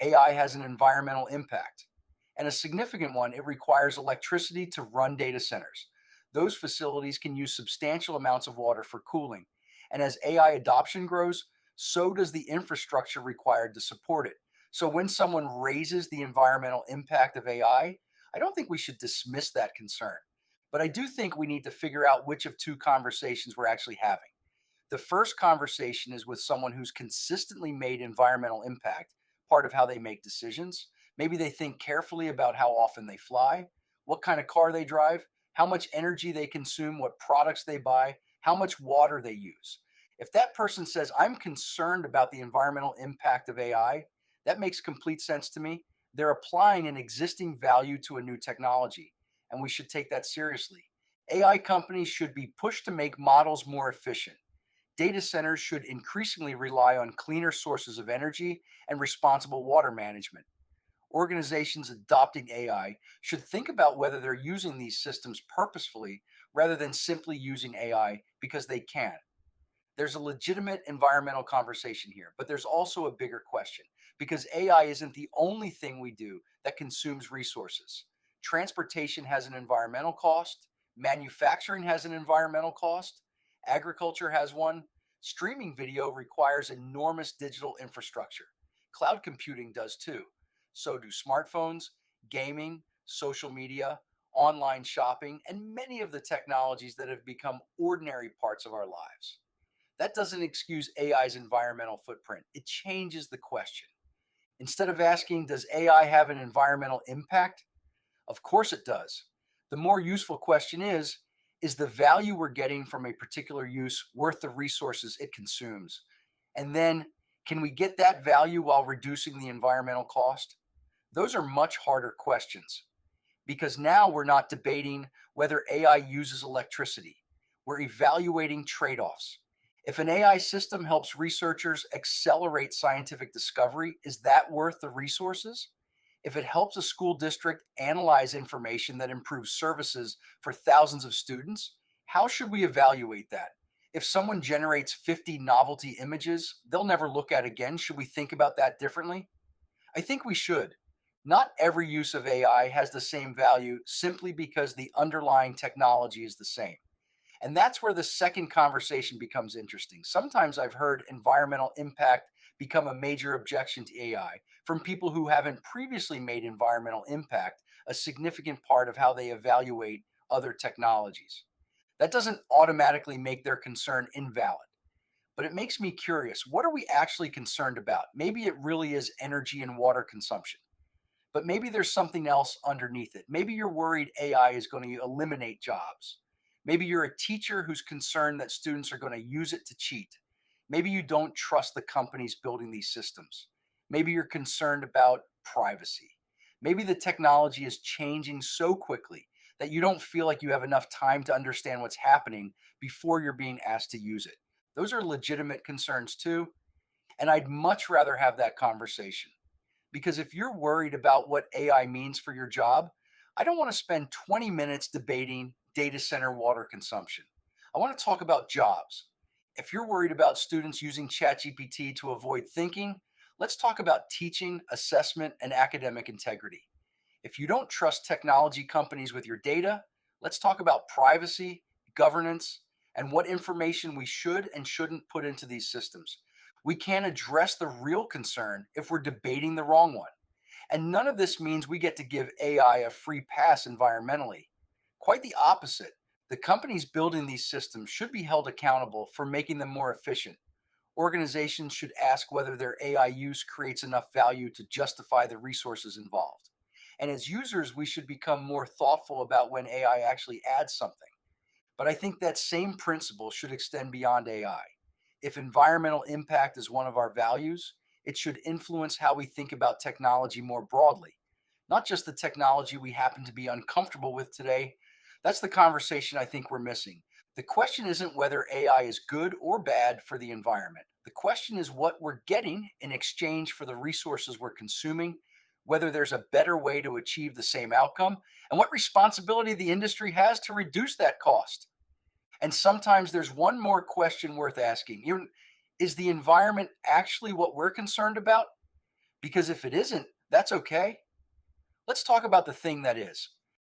AI has an environmental impact, and a significant one. It requires electricity to run data centers. Those facilities can use substantial amounts of water for cooling. And as AI adoption grows, so does the infrastructure required to support it. So when someone raises the environmental impact of I don't think we should dismiss that concern. But I do think we need to figure out which of two conversations we're actually having. The first conversation is with someone who's consistently made environmental impact part of how they make decisions. Maybe they think carefully about how often they fly, what kind of car they drive, how much energy they consume, what products they buy, how much water they use. If that person says, I'm concerned about the environmental impact of AI, that makes complete sense to me. They're applying an existing value to a new technology, and we should take that seriously. AI companies should be pushed to make models more efficient. Data centers should increasingly rely on cleaner sources of energy and responsible water management. Organizations adopting AI should think about whether they're using these systems purposefully rather than simply using AI because they can. There's a legitimate environmental conversation here, but there's also a bigger question because AI isn't the only thing we do that consumes resources. Transportation has an environmental cost, manufacturing has an environmental cost, agriculture has one, streaming video requires enormous digital infrastructure. Cloud computing does too. So do smartphones, gaming, social media, online shopping, and many of the technologies that have become ordinary parts of our lives. That doesn't excuse AI's environmental footprint. It changes the question. Instead of asking, does AI have an environmental impact? Of course it does. The more useful question is the value we're getting from a particular use worth the resources it consumes? And then, can we get that value while reducing the environmental cost? Those are much harder questions because now we're not debating whether AI uses electricity. We're evaluating trade offs. If an AI system helps researchers accelerate scientific discovery, is that worth the resources? If it helps a school district analyze information that improves services for thousands of students, how should we evaluate that? If someone generates 50 novelty images they'll never look at again, should we think about that differently? I think we should. Not every use of AI has the same value simply because the underlying technology is the same. And that's where the second conversation becomes interesting. Sometimes I've heard environmental impact become a major objection to AI from people who haven't previously made environmental impact a significant part of how they evaluate other technologies. That doesn't automatically make their concern invalid, but it makes me curious. What are we actually concerned about? Maybe it really is energy and water consumption, but maybe there's something else underneath it. Maybe you're worried AI is going to eliminate jobs. Maybe you're a teacher who's concerned that students are going to use it to cheat. Maybe you don't trust the companies building these systems. Maybe you're concerned about privacy. Maybe the technology is changing so quickly that you don't feel like you have enough time to understand what's happening before you're being asked to use it. Those are legitimate concerns too. And I'd much rather have that conversation. Because if you're worried about what AI means for your job, I don't want to spend 20 minutes debating data center water consumption. I want to talk about jobs. If you're worried about students using ChatGPT to avoid thinking, let's talk about teaching, assessment, and academic integrity. If you don't trust technology companies with your data, let's talk about privacy, governance, and what information we should and shouldn't put into these systems. We can't address the real concern if we're debating the wrong one. And none of this means we get to give AI a free pass environmentally. Quite the opposite. The companies building these systems should be held accountable for making them more efficient. Organizations should ask whether their AI use creates enough value to justify the resources involved. And as users, we should become more thoughtful about when AI actually adds something. But I think that same principle should extend beyond AI. If environmental impact is one of our values, it should influence how we think about technology more broadly, not just the technology we happen to be uncomfortable with today. That's the conversation I think we're missing. The question isn't whether AI is good or bad for the environment. The question is what we're getting in exchange for the resources we're consuming, whether there's a better way to achieve the same outcome, and what responsibility the industry has to reduce that cost. And sometimes there's one more question worth asking. Is the environment actually what we're concerned about? Because if it isn't, that's okay. Let's talk about the thing that is.